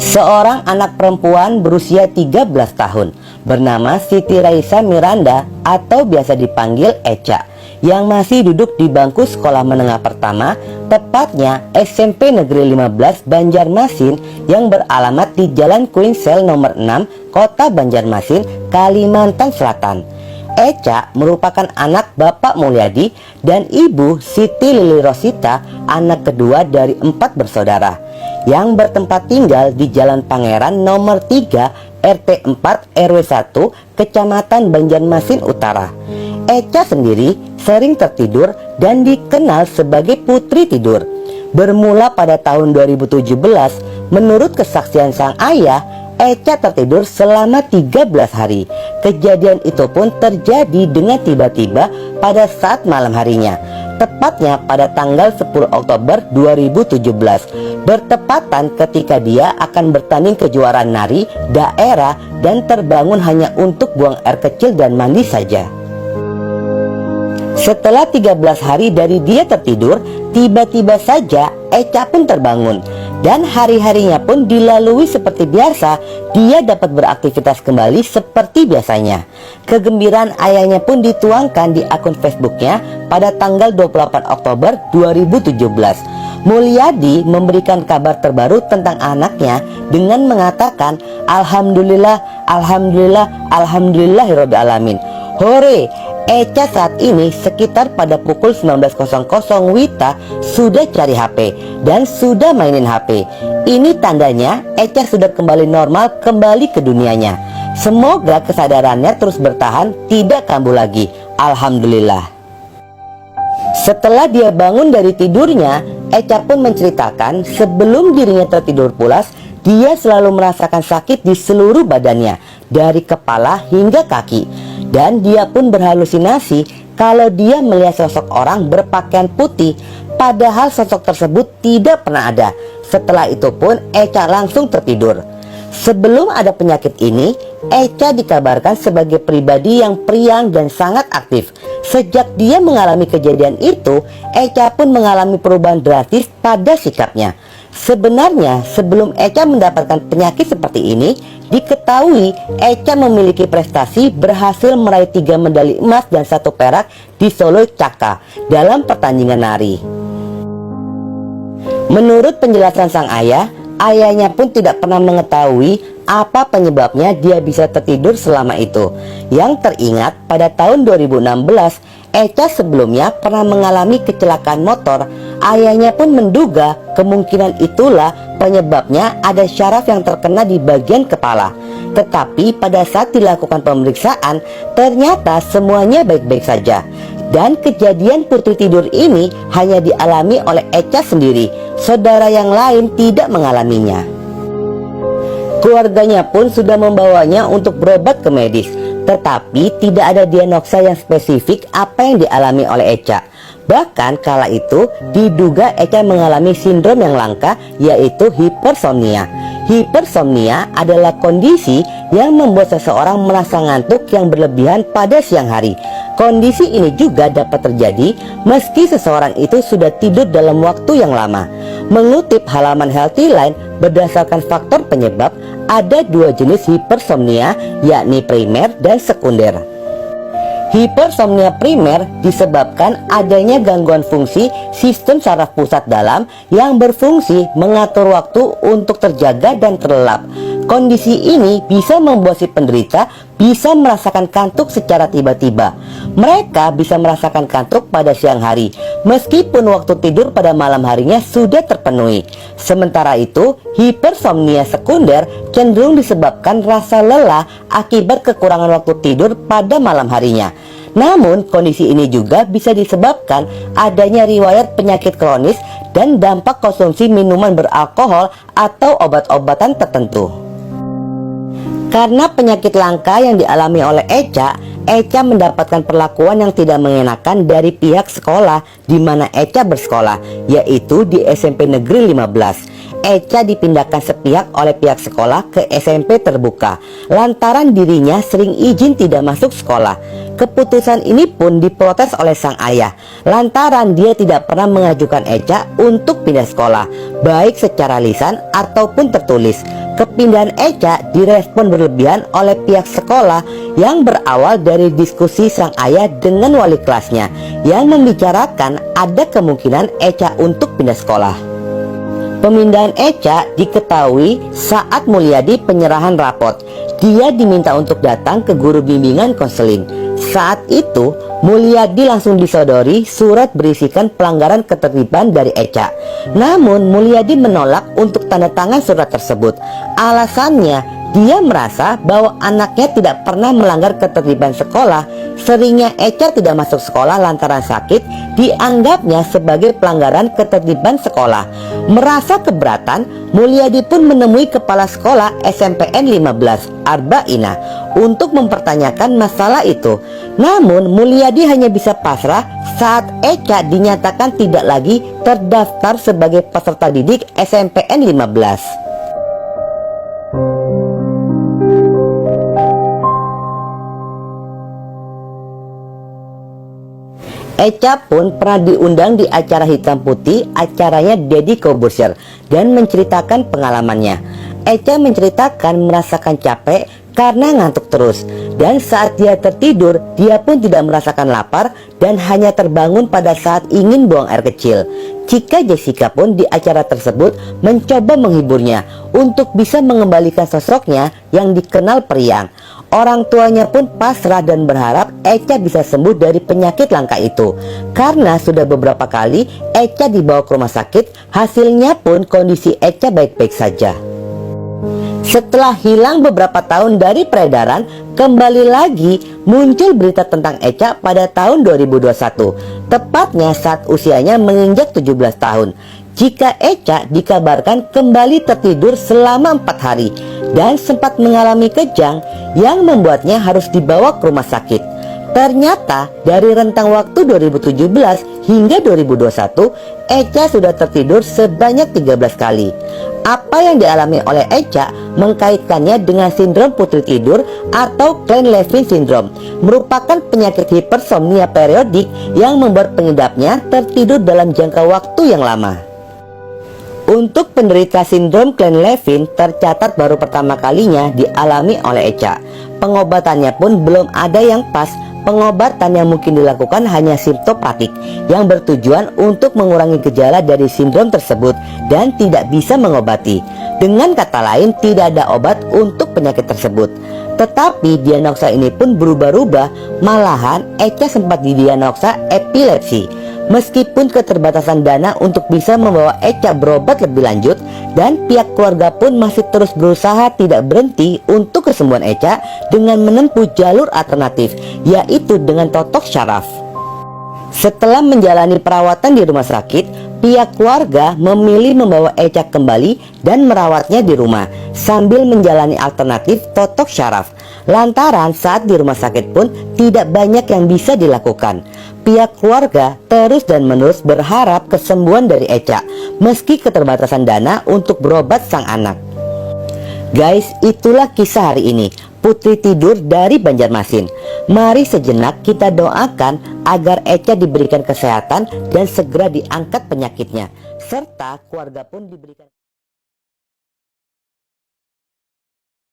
Seorang anak perempuan berusia 13 tahun bernama Siti Raisa Miranda atau biasa dipanggil Echa, yang masih duduk di bangku sekolah menengah pertama, tepatnya SMP Negeri 15 Banjarmasin yang beralamat di Jalan Queensel nomor 6, Kota Banjarmasin, Kalimantan Selatan. Echa merupakan anak Bapak Mulyadi dan Ibu Siti Lili Rosita, anak kedua dari 4 bersaudara, yang bertempat tinggal di Jalan Pangeran nomor 3 RT 4 RW 1 Kecamatan Banjarmasin Utara. Echa sendiri sering tertidur dan dikenal sebagai putri tidur. Bermula pada tahun 2017, menurut kesaksian sang ayah, Echa tertidur selama 13 hari. Kejadian itu pun terjadi dengan tiba-tiba pada saat malam harinya, tepatnya pada tanggal 10 Oktober 2017, bertepatan ketika dia akan bertanding kejuaraan nari daerah dan terbangun hanya untuk buang air kecil dan mandi saja. Setelah 13 hari dari dia tertidur, tiba-tiba saja Echa pun terbangun. Dan hari-harinya pun dilalui seperti biasa. Dia dapat beraktivitas kembali seperti biasanya. Kegembiraan ayahnya pun dituangkan di akun Facebooknya pada tanggal 28 Oktober 2017. Mulyadi memberikan kabar terbaru tentang anaknya dengan mengatakan, "Alhamdulillah, Alhamdulillah, Alhamdulillahirrabbilalamin. Hore, Echa saat ini sekitar pada pukul 19.00 WITA sudah cari HP dan sudah mainin HP. Ini tandanya Echa sudah kembali normal, kembali ke dunianya. Semoga kesadarannya terus bertahan, tidak kambuh lagi. Alhamdulillah." Setelah dia bangun dari tidurnya, Echa pun menceritakan sebelum dirinya tertidur pulas, dia selalu merasakan sakit di seluruh badannya, dari kepala hingga kaki. Dan dia pun berhalusinasi kalau dia melihat sosok orang berpakaian putih, padahal sosok tersebut tidak pernah ada. Setelah itu pun Echa langsung tertidur. Sebelum ada penyakit ini, Echa dikabarkan sebagai pribadi yang periang dan sangat aktif. Sejak dia mengalami kejadian itu, Echa pun mengalami perubahan drastis pada sikapnya. Sebenarnya sebelum Echa mendapatkan penyakit seperti ini, diketahui Echa memiliki prestasi berhasil meraih 3 medali emas dan 1 perak di Solo Caka dalam pertandingan nari. Menurut penjelasan sang ayah, ayahnya pun tidak pernah mengetahui apa penyebabnya dia bisa tertidur selama itu. Yang teringat pada tahun 2016, Echa sebelumnya pernah mengalami kecelakaan motor. Ayahnya pun menduga kemungkinan itulah penyebabnya ada syaraf yang terkena di bagian kepala. Tetapi pada saat dilakukan pemeriksaan, ternyata semuanya baik-baik saja. Dan kejadian putri tidur ini hanya dialami oleh Echa sendiri. Saudara yang lain tidak mengalaminya. Keluarganya pun sudah membawanya untuk berobat ke medis, tetapi tidak ada diagnosa yang spesifik apa yang dialami oleh Echa. Bahkan kala itu diduga Echa mengalami sindrom yang langka, yaitu hipersomnia. Hipersomnia adalah kondisi yang membuat seseorang merasa ngantuk yang berlebihan pada siang hari. Kondisi ini juga dapat terjadi meski seseorang itu sudah tidur dalam waktu yang lama. Mengutip halaman Healthline, berdasarkan faktor penyebab, ada 2 jenis hipersomnia, yakni primer dan sekunder. Hipersomnia primer disebabkan adanya gangguan fungsi sistem saraf pusat dalam yang berfungsi mengatur waktu untuk terjaga dan terlelap. Kondisi ini bisa membuat si penderita bisa merasakan kantuk secara tiba-tiba. Mereka bisa merasakan kantuk pada siang hari, meskipun waktu tidur pada malam harinya sudah terpenuhi. Sementara itu, hipersomnia sekunder cenderung disebabkan rasa lelah akibat kekurangan waktu tidur pada malam harinya. Namun, kondisi ini juga bisa disebabkan adanya riwayat penyakit kronis dan dampak konsumsi minuman beralkohol atau obat-obatan tertentu. Karena penyakit langka yang dialami oleh Echa, Echa mendapatkan perlakuan yang tidak mengenakan dari pihak sekolah di mana Echa bersekolah, yaitu di SMP Negeri 15. Echa dipindahkan sepihak oleh pihak sekolah ke SMP terbuka lantaran dirinya sering izin tidak masuk sekolah. Keputusan ini pun diprotes oleh sang ayah lantaran dia tidak pernah mengajukan Echa untuk pindah sekolah, baik secara lisan ataupun tertulis. Kepindahan Echa direspon berlebihan oleh pihak sekolah yang berawal dari diskusi sang ayah dengan wali kelasnya yang membicarakan ada kemungkinan Echa untuk pindah sekolah. Pemindahan Echa diketahui saat Mulyadi penyerahan rapot. Dia diminta untuk datang ke guru bimbingan konseling. Saat itu Mulyadi langsung disodori surat berisikan pelanggaran ketertiban dari Echa. Namun Mulyadi menolak untuk tanda tangan surat tersebut. Alasannya, dia merasa bahwa anaknya tidak pernah melanggar ketertiban sekolah. Seringnya Echa tidak masuk sekolah lantaran sakit dianggapnya sebagai pelanggaran ketertiban sekolah. Merasa keberatan, Mulyadi pun menemui kepala sekolah SMPN 15 Arba'ina untuk mempertanyakan masalah itu. Namun Mulyadi hanya bisa pasrah saat Echa dinyatakan tidak lagi terdaftar sebagai peserta didik SMPN 15. Echa pun pernah diundang di acara hitam putih, acaranya Deddy Corbuzier, dan menceritakan pengalamannya. Echa menceritakan merasakan capek karena ngantuk terus, dan saat dia tertidur dia pun tidak merasakan lapar dan hanya terbangun pada saat ingin buang air kecil. Chika Jessica pun di acara tersebut mencoba menghiburnya untuk bisa mengembalikan sosoknya yang dikenal periang. Orang tuanya pun pasrah dan berharap Echa bisa sembuh dari penyakit langka itu. Karena sudah beberapa kali Echa dibawa ke rumah sakit, hasilnya pun kondisi Echa baik-baik saja. Setelah hilang beberapa tahun dari peredaran, kembali lagi muncul berita tentang Echa pada tahun 2021, tepatnya saat usianya menginjak 17 tahun. Jika Echa dikabarkan kembali tertidur selama 4 hari dan sempat mengalami kejang yang membuatnya harus dibawa ke rumah sakit. Ternyata dari rentang waktu 2017 hingga 2021, Echa sudah tertidur sebanyak 13 kali. Apa yang dialami oleh Echa mengkaitkannya dengan sindrom putri tidur atau Klein-Levin syndrome, merupakan penyakit hipersomnia periodik yang membuat pengidapnya tertidur dalam jangka waktu yang lama. Untuk penderita sindrom Klein-Levin tercatat baru pertama kalinya dialami oleh Echa. Pengobatannya pun belum ada yang pas. Pengobatan yang mungkin dilakukan hanya simptomatik yang bertujuan untuk mengurangi gejala dari sindrom tersebut dan tidak bisa mengobati. Dengan kata lain, tidak ada obat untuk penyakit tersebut. Tetapi diagnosa ini pun berubah-ubah. Malahan Echa sempat didiagnosa epilepsi. Meskipun keterbatasan dana untuk bisa membawa Echa berobat lebih lanjut, dan pihak keluarga pun masih terus berusaha tidak berhenti untuk kesembuhan Echa dengan menempuh jalur alternatif, yaitu dengan totok syaraf. Setelah menjalani perawatan di rumah sakit, pihak keluarga memilih membawa Echa kembali dan merawatnya di rumah sambil menjalani alternatif totok syaraf. Lantaran saat di rumah sakit pun tidak banyak yang bisa dilakukan. Pihak keluarga terus dan menerus berharap kesembuhan dari Echa meski keterbatasan dana untuk berobat sang anak. Guys, itulah kisah hari ini, putri tidur dari Banjarmasin. Mari sejenak kita doakan agar Echa diberikan kesehatan dan segera diangkat penyakitnya, serta keluarga pun diberikan